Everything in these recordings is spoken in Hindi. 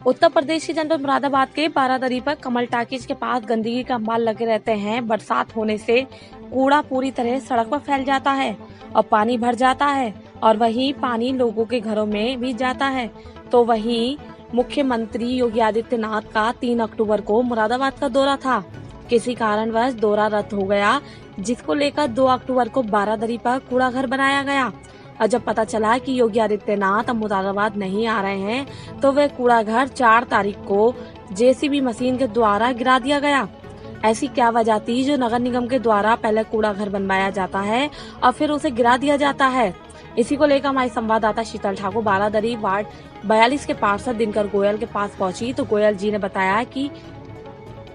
उत्तर प्रदेश के जनपद मुरादाबाद के बारादरी पर कमल टाकीज के पास गंदगी का अंबार लगे रहते हैं। बरसात होने से कूड़ा पूरी तरह सड़क पर फैल जाता है और पानी भर जाता है और वहीं पानी लोगों के घरों में भी जाता है। तो वहीं मुख्यमंत्री योगी आदित्यनाथ का 3 अक्टूबर को मुरादाबाद का दौरा था। किसी कारणवश दौरा रद्द हो गया, जिसको लेकर 2 अक्टूबर को बारादरी पर कूड़ा घर बनाया गया। और जब पता चला कि योगी आदित्यनाथ अब मुरादाबाद नहीं आ रहे हैं, तो वह कूड़ा घर 4 तारीख को जेसीबी मशीन के द्वारा गिरा दिया गया। ऐसी क्या वजह थी जो नगर निगम के द्वारा पहले कूड़ा घर बनवाया जाता है और फिर उसे गिरा दिया जाता है? इसी को लेकर हमारी संवाददाता शीतल ठाकुर बारादरी वार्ड 42 के पार्षद दिनकर गोयल के पास पहुंची, तो गोयल जी ने बताया कि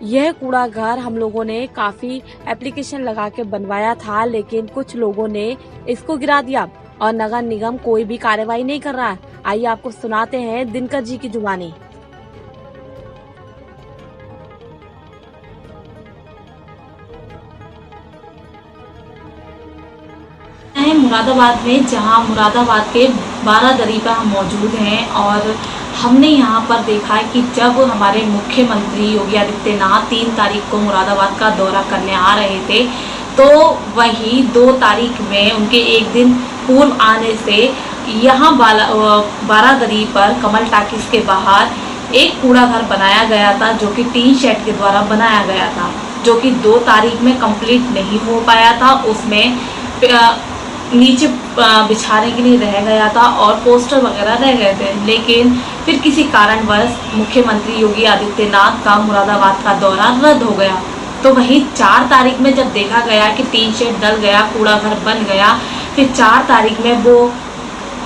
यह कूड़ा घर हम लोगों ने काफी एप्लीकेशन लगा के बनवाया था, लेकिन कुछ लोगों ने इसको गिरा दिया और नगर निगम कोई भी कार्रवाई नहीं कर रहा है। आइए आपको सुनाते हैं दिनकर जी की जुबानी। मुरादाबाद में, जहां मुरादाबाद के बारादरी पर हम मौजूद हैं और हमने यहां पर देखा कि जब हमारे मुख्यमंत्री योगी आदित्यनाथ 3 तारीख को मुरादाबाद का दौरा करने आ रहे थे, तो वही 2 तारीख में उनके एक दिन पूर्व आने से यहाँ बारादरी पर कमल टाकीज के बाहर एक कूड़ा घर बनाया गया था, जो कि टीन शेड के द्वारा बनाया गया था, जो कि 2 तारीख में कंप्लीट नहीं हो पाया था। उसमें नीचे बिछाने के लिए रह गया था और पोस्टर वगैरह रह गए थे, लेकिन फिर किसी कारणवश मुख्यमंत्री योगी आदित्यनाथ का मुरादाबाद का दौरा रद्द हो गया। तो वहीं 4 तारीख में जब देखा गया कि टीन शेड डल गया, कूड़ा घर बन गया, फिर 4 तारीख में वो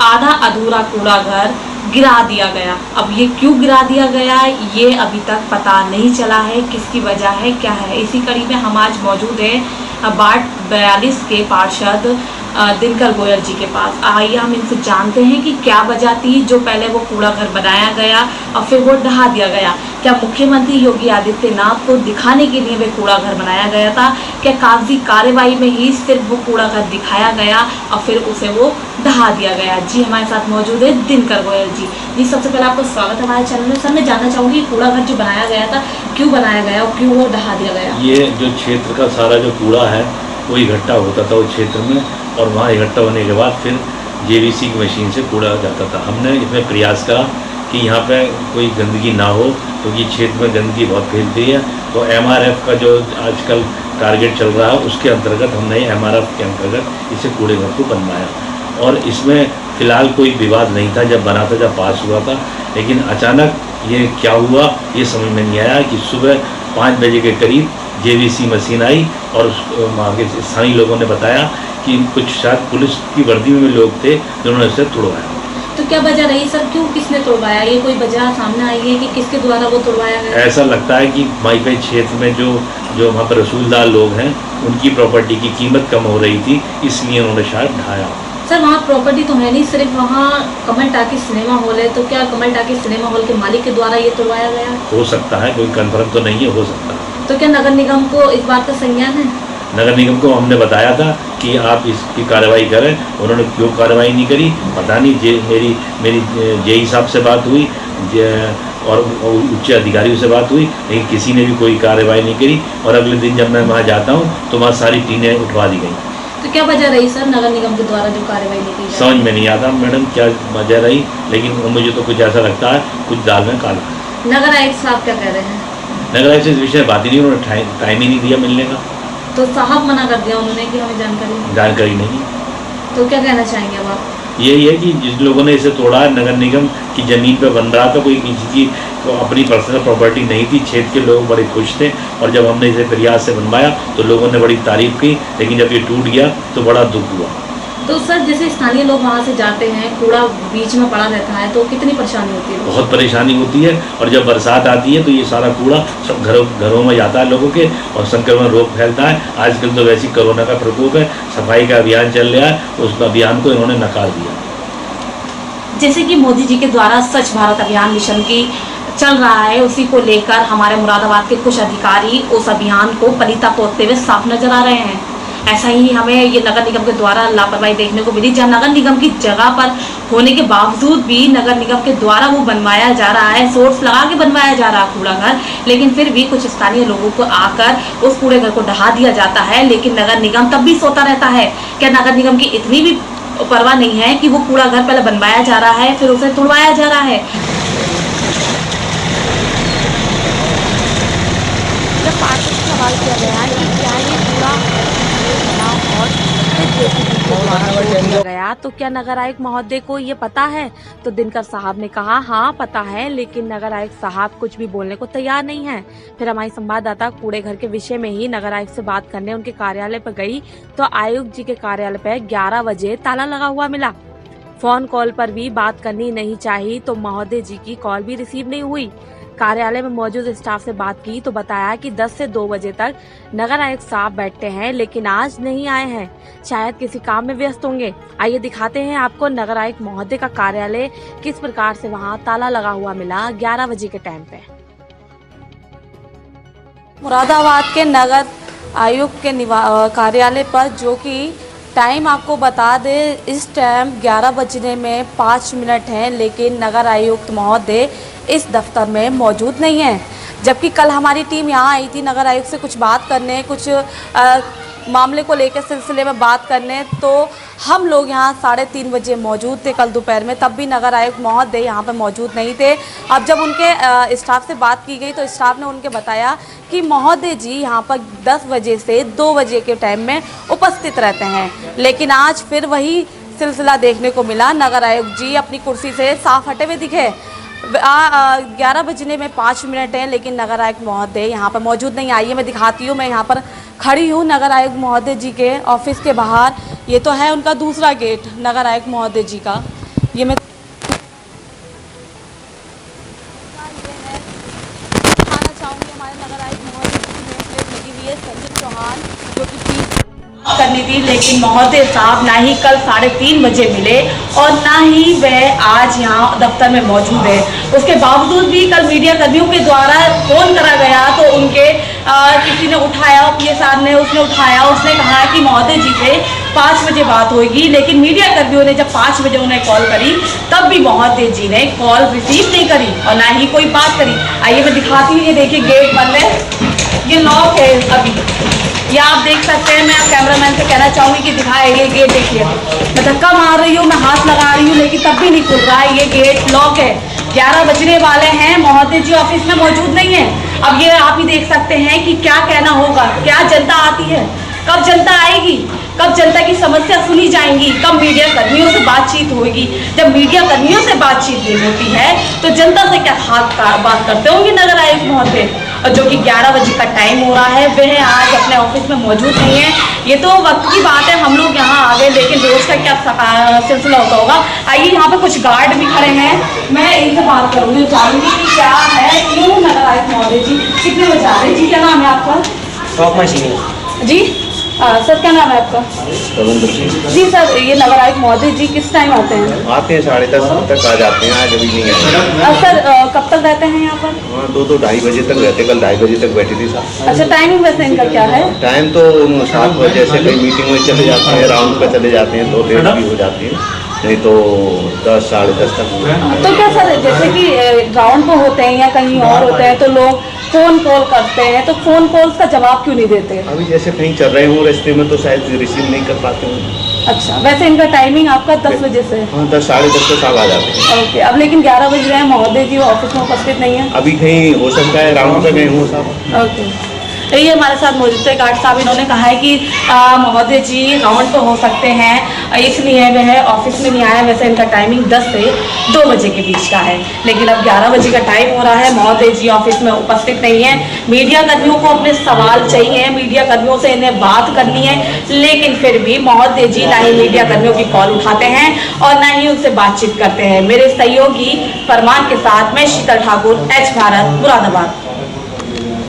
आधा अधूरा कूड़ा घर गिरा दिया गया। अब ये क्यों गिरा दिया गया, ये अभी तक पता नहीं चला है, किसकी वजह है, क्या है। इसी कड़ी में हम आज मौजूद हैं वार्ड 42 के पार्षद दिनकर गोयल जी के पास। आइए हम इनसे जानते हैं कि क्या वजह थी जो पहले वो कूड़ा घर बनाया गया और फिर वो ढहा दिया गया। क्या मुख्यमंत्री योगी आदित्यनाथ को दिखाने के लिए वह कूड़ा घर बनाया गया था? क्या कागजी कार्रवाई में ही सिर्फ वो कूड़ा घर दिखाया गया और फिर उसे वो ढहा दिया गया? जी हमारे साथ मौजूद है दिनकर गोयल जी। जी सबसे पहले आपका स्वागत है हमारे चैनल में। सर मैं जानना चाहूँगी कूड़ा घर जो बनाया गया था क्यों बनाया गया और क्यों वो ढहा दिया गया? ये जो क्षेत्र का सारा जो कूड़ा है वो इकट्ठा होता था उस क्षेत्र में, और वहाँ इकट्ठा होने के बाद फिर जेवीसी की मशीन से कूड़ा जाता था। हमने इसमें प्रयास करा कि यहाँ पे कोई गंदगी ना हो, क्योंकि क्षेत्र में गंदगी बहुत फैलती है। तो MRF का जो आजकल टारगेट चल रहा है उसके अंतर्गत हमने MRF के अंतर्गत इसे कूड़े घर को बनवाया, और इसमें फ़िलहाल कोई विवाद नहीं था जब बना था, जब पास हुआ था। लेकिन अचानक ये क्या हुआ ये समझ में नहीं आया कि सुबह 5 बजे के करीब जेवीसी मशीन आई और वहाँ के स्थानीय लोगों ने बताया कि कुछ शायद पुलिस की वर्दी में लोग थे जिन्होंने इसे तोड़वाया। तो क्या वजह रही सर, क्यों किसने तोड़वाया? ये कोई वजह सामने आई है कि किसके द्वारा वो तोड़वाया गया? ऐसा लगता है कि माईपाई क्षेत्र में जो वहाँ पर रसूलदार लोग हैं उनकी प्रॉपर्टी की कीमत कम हो रही थी, इसलिए उन्होंने शायद ढाया। सर वहाँ प्रॉपर्टी तो है नहीं, सिर्फ वहाँ कमल टाकीज सिनेमा हॉल है, तो क्या कमल टाकीज सिनेमा हॉल के मालिक के द्वारा ये तोड़वाया गया? हो सकता है, कोई कंफर्म तो नहीं है, हो सकता है। तो क्या नगर निगम को इस बात का संज्ञान है? नगर निगम को हमने बताया था कि आप इसकी कार्रवाई करें, उन्होंने क्यों कार्रवाई नहीं करी पता नहीं। मेरी जेई साहब से बात हुई और उच्च अधिकारियों से बात हुई, लेकिन किसी ने भी कोई कार्रवाई नहीं करी। और अगले दिन जब मैं वहाँ जाता हूँ तो वहाँ सारी टीनें उठवा दी गई। तो क्या वजह रही सर नगर निगम के द्वारा जो कार्रवाई नहीं की? समझ में नहीं आता मैडम क्या वजह रही, लेकिन मुझे तो कुछ ऐसा लगता है कुछ दाल में काला। नगर आयुक्त साहब क्या कह रहे हैं? नगर आयुक्त से इस विषय बात ही नहीं, उन्होंने टाइम ही नहीं दिया मिलने का। तो साहब मना कर दिया उन्होंने कि हमें जानकारी नहीं। तो क्या कहना चाहेंगे अब आप? यही है कि जिन लोगों ने इसे तोड़ा, नगर निगम की ज़मीन पे बन रहा था, कोई किसी की तो अपनी पर्सनल प्रॉपर्टी नहीं थी। क्षेत्र के लोग बड़े खुश थे और जब हमने इसे प्रयास से बनवाया तो लोगों ने बड़ी तारीफ की, लेकिन जब ये टूट गया तो बड़ा दुख हुआ। तो सर जैसे स्थानीय लोग वहाँ से जाते हैं, कूड़ा बीच में पड़ा रहता है, तो कितनी परेशानी होती है? बहुत परेशानी होती है, और जब बरसात आती है तो ये सारा कूड़ा सब घरों में जाता है लोगों के, और संक्रमण रोग फैलता है। आजकल तो वैसी कोरोना का प्रकोप है, सफाई का अभियान चल रहा है, उस अभियान को इन्होंने नकार दिया। जैसे कि मोदी जी के द्वारा स्वच्छ भारत अभियान मिशन की चल रहा है, उसी को लेकर हमारे मुरादाबाद के कुछ अधिकारी उस अभियान को पलीता पोतते हुए साफ नजर आ रहे हैं। ऐसा ही हमें ये नगर निगम के द्वारा लापरवाही देखने को मिली, जहाँ नगर निगम की जगह पर होने के बावजूद भी नगर निगम के द्वारा वो बनवाया जा रहा है, सोर्स लगा के बनवाया जा रहा है कूड़ा घर, लेकिन फिर भी कुछ स्थानीय लोगों को आकर उस कूड़े घर को ढहा दिया जाता है। लेकिन नगर निगम तब भी सोता रहता है। क्या नगर निगम की इतनी भी परवाह नहीं है कि वो कूड़ा घर पहले बनवाया जा रहा है फिर उसे तुड़वाया जा रहा है? जब पार्षद से सवाल किया गया कि क्या ये पूरा और किया गया तो क्या नगर आयुक्त महोदय को ये पता है, तो दिनकर साहब ने कहा हाँ पता है, लेकिन नगर आयुक्त साहब कुछ भी बोलने को तैयार नहीं है। फिर हमारी संवाददाता कूड़े घर के विषय में ही नगर आयुक्त से बात करने उनके कार्यालय पर गई तो आयुक्त जी के कार्यालय पर 11 बजे ताला लगा हुआ मिला। फोन कॉल पर भी बात करनी नहीं चाहिए तो महोदय जी की कॉल भी रिसीव नहीं हुई। कार्यालय में मौजूद स्टाफ से बात की तो बताया कि 10 से 2 बजे तक नगर आयुक्त साहब बैठते हैं, लेकिन आज नहीं आए हैं, शायद किसी काम में व्यस्त होंगे। आइए दिखाते हैं आपको नगर आयुक्त महोदय का कार्यालय किस प्रकार से वहां ताला लगा हुआ मिला 11 बजे के टाइम पे। मुरादाबाद के नगर आयुक्त के कार्यालय पर, जो कि टाइम आपको बता दे, इस टाइम 11 बजने में 5 मिनट हैं, लेकिन नगर आयुक्त महोदय इस दफ्तर में मौजूद नहीं है। जबकि कल हमारी टीम यहाँ आई थी नगर आयुक्त से कुछ बात करने, कुछ मामले को लेकर सिलसिले में बात करने, तो हम लोग यहाँ 3:30 बजे मौजूद थे कल दोपहर में, तब भी नगर आयुक्त महोदय यहाँ पर मौजूद नहीं थे। अब जब उनके स्टाफ से बात की गई तो स्टाफ ने उनके बताया कि महोदय जी यहाँ पर 10 बजे से 2 बजे के टाइम में उपस्थित रहते हैं, लेकिन आज फिर वही सिलसिला देखने को मिला। नगर आयुक्त जी अपनी कुर्सी से साफ हटे हुए दिखे। 11 बजने में 5 मिनट हैं, लेकिन नगर आयुक्त महोदय यहाँ पर मौजूद नहीं। आइए मैं दिखाती हूँ, मैं यहाँ पर खड़ी हूँ नगर आयुक्त महोदय जी के ऑफिस के बाहर। ये तो है उनका दूसरा गेट नगर आयुक्त महोदय जी का। ये मैं दिखाना चाहूँगी हमारे नगर आयुक्त महोदय जी की नेम प्लेट लगी हुई है संजीव चौहान, जो कि करनी थी, लेकिन महोदय साहब ना ही कल 3:30 बजे मिले और ना ही वह आज यहाँ दफ्तर में मौजूद है। उसके बावजूद भी कल मीडिया कर्मियों के द्वारा फोन करा गया तो उनके किसी ने उठाया, पीए साहब ने उसने उठाया, उसने कहा कि महोदय जी से 5 बजे बात होगी, लेकिन मीडिया कर्मियों ने जब 5 बजे उन्हें कॉल करी तब भी महोदय जी ने कॉल रिसीव नहीं करी और ना ही कोई बात करी। आइए मैं दिखाती हूँ, ये देखिए गेट बंद है, ये लॉक है अभी, ये आप देख सकते हैं। मैं आप कैमरामैन से कहना चाहूँगी कि दिखाए ये गेट देखिए, मैं धक्का मार रही हूँ, मैं हाथ लगा रही हूँ, लेकिन तब भी नहीं खुल रहा है, ये गेट लॉक है। 11 बजने वाले हैं, महोदय जी ऑफिस में मौजूद नहीं है। अब ये आप ही देख सकते हैं कि क्या कहना होगा, क्या जनता आती है, कब जनता आएगी, कब जनता की समस्या सुनी जाएंगी, कब मीडिया कर्मियों से बातचीत होगी। जब मीडिया कर्मियों से बातचीत नहीं होती है तो जनता से क्या बात करते होंगे नगर आयुक्त महोदय। और जो कि 11 बजे का टाइम हो रहा है, वह आज अपने ऑफिस में मौजूद नहीं है। ये तो वक्त की बात है, हम लोग यहाँ आ गए, लेकिन रोज का क्या सिलसिला होता होगा। आइए यहाँ पे कुछ गार्ड भी खड़े हैं, मैं इनसे बात करूँगी, जानूंगी कि क्या है, क्यों नगर आयुक्त महोदय जी कितने बजे आ रहे हैं। जी क्या नाम है आपका? Stock machine. जी सर क्या नाम है आपका? जी सर, ये नगर आयुक्त महोदय जी किस टाइम आते हैं? आते हैं 10:30 तक आ जाते हैं, आज अभी नहीं आए। सर कब तक रहते हैं यहाँ पर? हाँ 2-2-2:30 बजे तक रहते, कल 2:30 बजे तक बैठी थी साहब। अच्छा, टाइमिंग वैसे इनका क्या है? टाइम तो 7 बजे से कई मीटिंग में चले जाते हैं, राउंड पे चले जाते हैं, तो लेट भी हो जाती है, नहीं तो 10 साढ़े 10 तक। तो क्या सर, जैसे कि राउंड पे होते हैं या कहीं और होते हैं तो लोग फोन कॉल करते हैं, तो फोन कॉल्स का जवाब क्यों नहीं देते? अभी जैसे कहीं चल रहे हो रास्ते में तो शायद रिसीव नहीं कर पाते हैं। अच्छा, वैसे इनका टाइमिंग आपका 10 बजे से? हाँ 10 साढ़े 10 तक आ जाते हैं। ओके, अब लेकिन 11 बज रहे हैं, महोदय जी ऑफिस में उपस्थित नहीं है। अभी कहीं हो सकता है राउंड पे गए हो साहब। ओके, ये हमारे साथ मौजूद थे गार्ड साहब, इन्होंने कहा है कि महोदय जी राउंड तो हो सकते हैं, इसलिए वह ऑफिस में नहीं आया। वैसे इनका टाइमिंग 10 से 2 बजे के बीच का है, लेकिन अब 11 बजे का टाइम हो रहा है, महोदय जी ऑफिस में उपस्थित नहीं है। मीडिया कर्मियों को अपने सवाल चाहिए, मीडिया कर्मियों से इन्हें बात करनी है, लेकिन फिर भी महोदय जी ना ही मीडिया कर्मियों की कॉल उठाते हैं और ना ही उनसे बातचीत करते हैं। मेरे सहयोगी फरमान के साथ मैं शीतल ठाकुर, एच भारत, मुरादाबाद।